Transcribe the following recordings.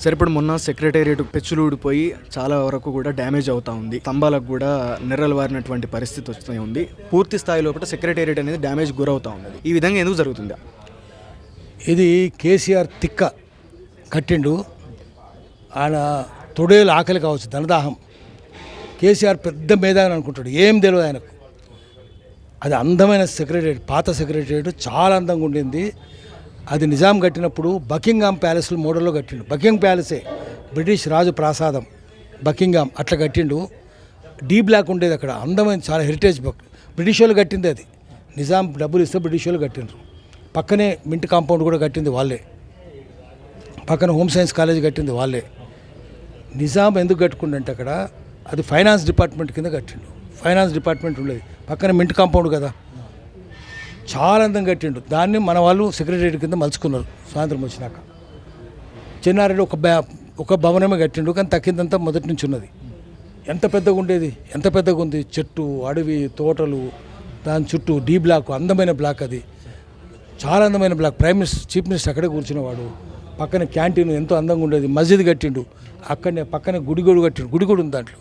సరే, ఇప్పుడు మొన్న సెక్రటేరియట్ పెచ్చులు ఊడిపోయి చాలా వరకు కూడా డ్యామేజ్ అవుతా ఉంది. స్తంభాలకు కూడా నెర్రలు వారినటువంటి పరిస్థితి వస్తూ ఉంది. పూర్తి స్థాయి లోపల సెక్రటేరియట్ అనేది డ్యామేజ్ గురవుతా ఉంది. ఈ విధంగా ఎందుకు జరుగుతుంది? ఇది కేసీఆర్ తిక్క కట్టిండు. ఆయన తొడేలు ఆకలి కావచ్చు, ధనదాహం. కేసీఆర్ పెద్ద మేధావి అనుకుంటాడు, ఏం తెలియదు ఆయనకు. అది అందమైన సెక్రటేరియట్, పాత సెక్రటేరియట్ చాలా అందంగా ఉండింది. అది నిజాం కట్టినప్పుడు బకింగ్హామ్ ప్యాలెస్లో మోడల్లో కట్టిండు. బకింగ్ ప్యాలెసే బ్రిటిష్ రాజు ప్రాసాదం, బకింగ్హామ్ అట్లా కట్టిండు. డీ బ్లాక్ ఉండేది అక్కడ, అందమైన చాలా హెరిటేజ్ బుక్. బ్రిటిష్ వాళ్ళు కట్టింది అది. నిజాం డబ్బులు ఇస్తే బ్రిటిష్ వాళ్ళు కట్టిండ్రు. పక్కనే మింట్ కాంపౌండ్ కూడా కట్టింది వాళ్ళే. పక్కన హోమ్ సైన్స్ కాలేజ్ కట్టింది వాళ్ళే. నిజాం ఎందుకు కట్టుకుండంటే అక్కడ అది ఫైనాన్స్ డిపార్ట్మెంట్ కింద కట్టిండు. ఫైనాన్స్ డిపార్ట్మెంట్ ఉండేది పక్కన మింట్ కాంపౌండ్ కదా, చాలా అందంగా కట్టిండు. దాన్ని మన వాళ్ళు సెక్రటరీ కింద మలుచుకున్నారు స్వాతంత్రం వచ్చినాక. చెన్నారెడ్డి ఒక భవనమే కట్టిండు, కానీ తక్కిందంతా మొదటి నుంచి ఉన్నది. ఎంత పెద్దగా ఉండేది, ఎంత పెద్దగా ఉంది. చెట్టు, అడవి, తోటలు, దాని చుట్టూ డీ బ్లాక్, అందమైన బ్లాక్. అది చాలా అందమైన block. Prime minister, chief minister అక్కడే కూర్చునేవాడు. పక్కన క్యాంటీన్ ఎంతో అందంగా ఉండేది. మస్జిద్ కట్టిండు అక్కడనే. పక్కనే గుడి కట్టిండు. గుడి ఉంది దాంట్లో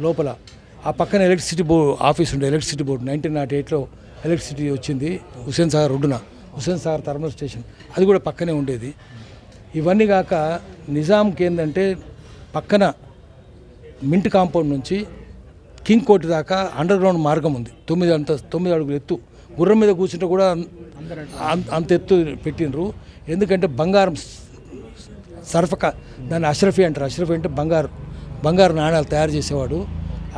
లోపల. ఆ పక్కన ఎలక్ట్రిసిటీ బోర్డు ఆఫీస్ ఉండే. ఎలక్ట్రిసిటీ బోర్డు 1908లో ఎలక్ట్రిసిటీ వచ్చింది. హుస్సేన్ సాగర్ ఒడ్డున, హుస్సేన్ సాగర్ థర్మల్ స్టేషన్, అది కూడా పక్కనే ఉండేది. ఇవన్నీ కాక నిజాంకి ఏంటంటే పక్కన మింట్ కాంపౌండ్ నుంచి కింగ్ కోర్టు దాకా అండర్ గ్రౌండ్ మార్గం ఉంది. 9 అడుగులు ఎత్తు. గుర్రం మీద కూర్చుంటే కూడా అంత ఎత్తు పెట్టినరు. ఎందుకంటే బంగారం సర్ఫక, దాన్ని అష్రఫీ అంటారు. అష్రఫీ అంటే బంగారు నాణాలు తయారు చేసేవాడు.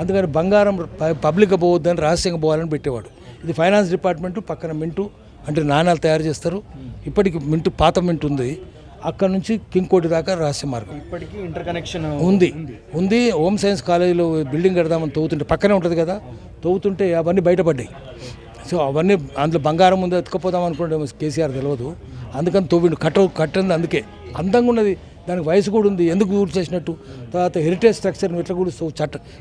అందుకని బంగారం పబ్లిక్గా పోవద్దని, రహస్యంగా పోవాలని పెట్టేవాడు. ఇది ఫైనాన్స్ డిపార్ట్మెంటు, పక్కన మింటు అంటే నాణాలు తయారు చేస్తారు. ఇప్పటికి మింటు, పాత మింటు ఉంది. అక్కడ నుంచి కింగ్ కోటి దాకా రహస్య మార్గం ఇప్పటికీ ఇంటర్ కనెక్షన్ ఉంది. హోమ్ సైన్స్ కాలేజీలో బిల్డింగ్ కడదామని తవ్వుతుంటే, పక్కనే ఉంటుంది కదా, తవ్వుతుంటే అవన్నీ బయటపడ్డాయి. సో అవన్నీ అందులో బంగారం ముందు ఎత్తుకపోదాం అనుకుంటే కేసీఆర్ తెలియదు. అందుకని తవ్విండు. కట్టింది అందుకే అందంగా ఉన్నది. దానికి వయసు కూడా ఉంది. ఎందుకు గుర్తు చేసినట్టు? తర్వాత హెరిటేజ్ స్ట్రక్చర్ని ఎట్లా కూలుస్తావు?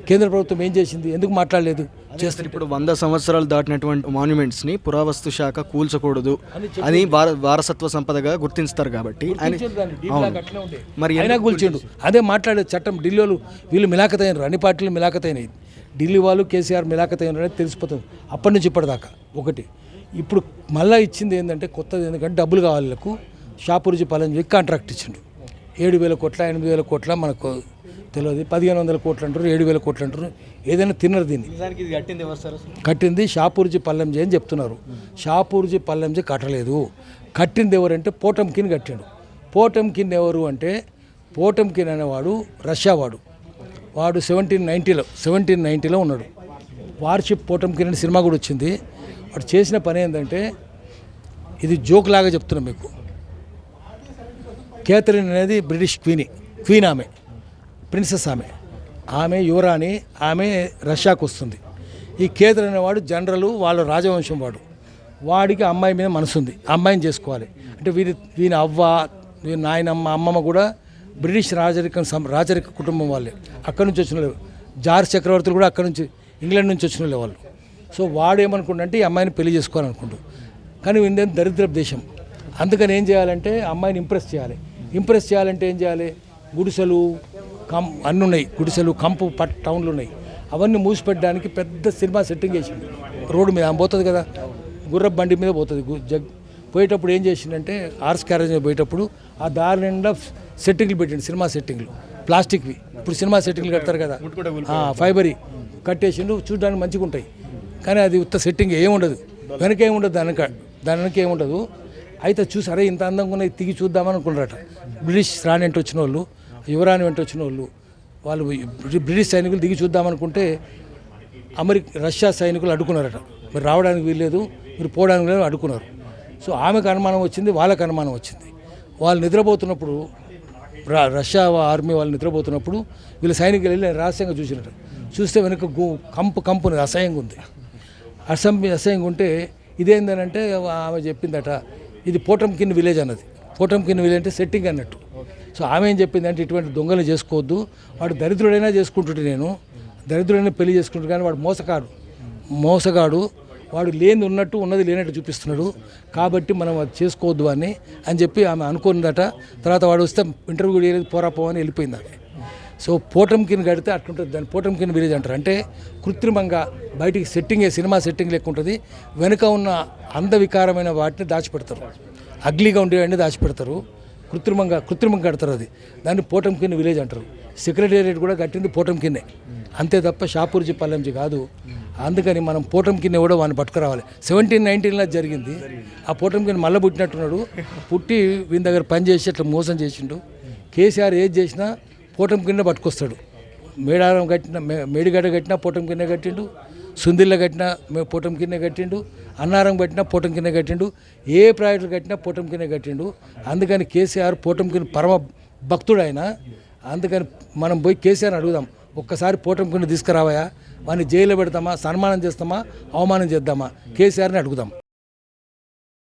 కేంద్ర ప్రభుత్వం ఏం చేసింది? ఎందుకు మాట్లాడలేదు? చేస్తారు. ఇప్పుడు 100 సంవత్సరాలు దాటినటువంటి మాన్యుమెంట్స్ని పురావస్తు శాఖ కూల్చకూడదు అని వారసత్వ సంపదగా గుర్తిస్తారు కాబట్టి మరి అయినా కూల్చిండు. అదే మాట్లాడే చట్టం. ఢిల్లీలో వీళ్ళు మిలాఖతైనరు, అన్ని పార్టీలు మిలాఖతైనాయి. ఢిల్లీ వాళ్ళు కేసీఆర్ మిలాఖతైనరు అనేది తెలిసిపోతుంది అప్పటి నుంచి ఇప్పటిదాకా. ఒకటి ఇప్పుడు మళ్ళీ ఇచ్చింది ఏంటంటే కొత్తది, ఎందుకంటే డబ్బులు కావాలి వీళ్ళకు. షాపూర్జీ పలంజీ కాంట్రాక్ట్ ఇచ్చిండు. 7,000 కోట్ల 8,000 కోట్ల మనకు తెలియదు. 1,500 కోట్లు అంటారు, 7,000 కోట్లు అంటారు. ఏదైనా తిన్నరు దీన్ని. కట్టింది షాపూర్జీ పల్లెంజీ అని చెప్తున్నారు. షాపూర్జీ పల్లెంజీ కట్టలేదు. కట్టింది ఎవరంటే పోటంకిన్ కట్టిండు. పోటంకిన్ ఎవరు అంటే, పోటంకిన్ అనేవాడు రష్యా వాడు. 1790లో ఉన్నాడు. వార్షిప్ పోటంకిన్ అనే సినిమా కూడా వచ్చింది. వాడు చేసిన పని ఏంటంటే, ఇది జోక్ లాగా చెప్తున్నాం మీకు. కేథరిన్ అనేది బ్రిటిష్ క్వీన్ ఆమె, ప్రిన్సెస్. ఆమె యువరాణి. ఆమె రష్యాకు వస్తుంది. ఈ కేథరిన్ అనేవాడు జనరల్, వాళ్ళ రాజవంశం వాడు. వాడికి అమ్మాయి మీద మనసు ఉంది, అమ్మాయిని చేసుకోవాలి అంటే. వీని అవ్వ, వీని నాయనమ్మ, అమ్మమ్మ కూడా బ్రిటిష్ రాజరిక కుటుంబం వాళ్ళే. అక్కడి నుంచి వచ్చిన జార్జ్ చక్రవర్తులు కూడా అక్కడి నుంచి, ఇంగ్లాండ్ నుంచి వచ్చిన వాళ్ళు. సో వాడు ఏమనుకుంటే ఈ అమ్మాయిని పెళ్లి చేసుకోవాలనుకుంటు. కానీ ఇండియన్ దరిద్ర దేశం. అందుకని ఏం చేయాలంటే అమ్మాయిని ఇంప్రెస్ చేయాలంటే ఏం చేయాలి? గుడిసెలు, అన్నీ ఉన్నాయి. గుడిసెలు, కంపు టౌన్లు ఉన్నాయి. అవన్నీ మూసిపెట్టడానికి పెద్ద సినిమా సెట్టింగ్ చేసింది. రోడ్డు మీద ఆమె పోతుంది కదా, గుర్రపు బండి మీద పోతుంది. పోయేటప్పుడు ఏం చేసిందంటే, ఆర్స్ క్యారేజ్ మీద పోయేటప్పుడు ఆ దారి నిండా సెట్టింగ్లు పెట్టిండు. సినిమా సెట్టింగ్లు, ప్లాస్టిక్వి. ఇప్పుడు సినిమా సెట్టింగ్లు కడతారు కదా, ఫైబరీ కట్టేసిండు. చూడడానికి మంచిగా ఉంటాయి, కానీ అది ఉత్త సెట్టింగ్ ఏముండదు. వెనక ఏముండదు, దాని వెనక ఏముండదు. అయితే చూసి అరే ఇంత అందంగా ఉన్నాయి, తిరిగి చూద్దామని అనుకున్నారట. బ్రిటిష్ రాణి వెంట వచ్చిన వాళ్ళు, యువరాణి వెంట వచ్చిన వాళ్ళు బ్రిటిష్ సైనికులు దిగి చూద్దామనుకుంటే రష్యా సైనికులు అడ్డుకున్నారట. మీరు రావడానికి వీల్లేదు, మీరు పోవడానికి లేదు, అడ్డుకున్నారు. సో ఆమెకు అనుమానం వచ్చింది, వాళ్ళకు అనుమానం వచ్చింది. వాళ్ళు నిద్రపోతున్నప్పుడు, రష్యా ఆర్మీ వాళ్ళు నిద్రపోతున్నప్పుడు వీళ్ళ సైనికులు వెళ్ళి రహస్యంగా చూసినట్టు. చూస్తే వెనక కంపు అసహ్యంగా ఉంది. అసహ్యంగా ఉంటే ఇదేందనంటే ఆమె చెప్పిందట, ఇది పోటంకిన్ విలేజ్ అన్నది. పోటంకిన్ విలేజ్ అంటే సెట్టింగ్ అన్నట్టు. సో ఆమె ఏం చెప్పిందంటే, ఇటువంటి దొంగలు చేసుకోవద్దు, వాడు దరిద్రుడైనా చేసుకుంటుంటే, నేను దరిద్రుడైనా పెళ్లి చేసుకుంటాడు, కానీ వాడు మోసగాడు, వాడు లేని ఉన్నట్టు ఉన్నది లేనట్టు చూపిస్తున్నాడు, కాబట్టి మనం అది చేసుకోవద్దు అని చెప్పి ఆమె అనుకున్నదట. తర్వాత వాడు వస్తే ఇంటర్వ్యూ కూడా చేయలేదు, పోరాపో అని వెళ్ళిపోయింది ఆమె. సో పోటంకిని కడితే అట్లుంటుంది, దాన్ని పోటంకిని విలేజ్ అంటారు. అంటే కృత్రిమంగా బయటికి సినిమా సెట్టింగ్ లెక్క ఉంటుంది, వెనుక ఉన్న అందవికారమైన వాటిని దాచిపెడతారు, అగ్లీగా ఉండేవన్నీ దాచిపెడతారు, కృత్రిమంగా కడతారు. అది దాన్ని పోటంకిని విలేజ్ అంటారు. సెక్రటేరియట్ కూడా కట్టింది పోటంకిన్నే, అంతే తప్ప షాపూర్జీ పల్లెంజీ కాదు. అందుకని మనం పోటంకిన్ని కూడా వాడిని పట్టుకురావాలి. 1719లో జరిగింది. ఆ పోటంకిని మళ్ళీ పుట్టినట్టున్నాడు, పుట్టి వీని దగ్గర పని చేసి అట్లా మోసం చేసిండు. కేసీఆర్ ఏది చేసినా పోటం కింద పట్టుకొస్తాడు. మేడారం కట్టిన మేడిగడ్డ కట్టినా పోటం కింద కట్టిండు, సుందిళ్ళ కట్టినా పోటం కింద కట్టిండు, అన్నారం కట్టినా పోటం కింద కట్టిండు, ఏ ప్రాజెక్టులు కట్టినా పోటం కింద కట్టిండు. అందుకని కేసీఆర్ పోటం కింద పరమ భక్తుడు ఆయన. అందుకని మనం పోయి కేసీఆర్ అడుగుదాం, ఒక్కసారి పోటం కింద తీసుకురావయా, వాడిని జైల్లో పెడతామా, సన్మానం చేస్తామా, అవమానం చేద్దామా, కేసీఆర్ని అడుగుదాం.